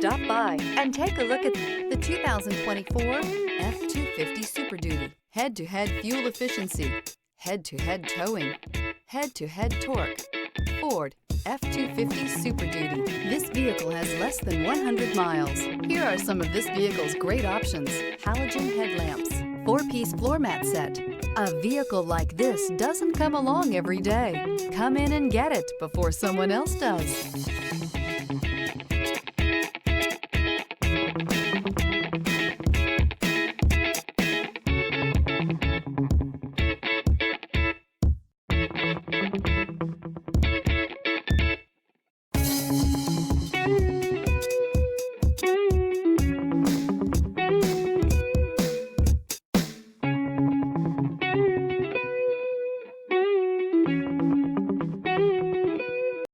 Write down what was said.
Stop by and take a look at the 2024 F-250 Super Duty. Head-to-head fuel efficiency, head-to-head towing, head-to-head torque. Ford F-250 Super Duty. This vehicle has less than 100 miles. Here are some of this vehicle's great options: halogen headlamps, 4-piece floor mat set. A vehicle like this doesn't come along every day. Come in and get it before someone else does.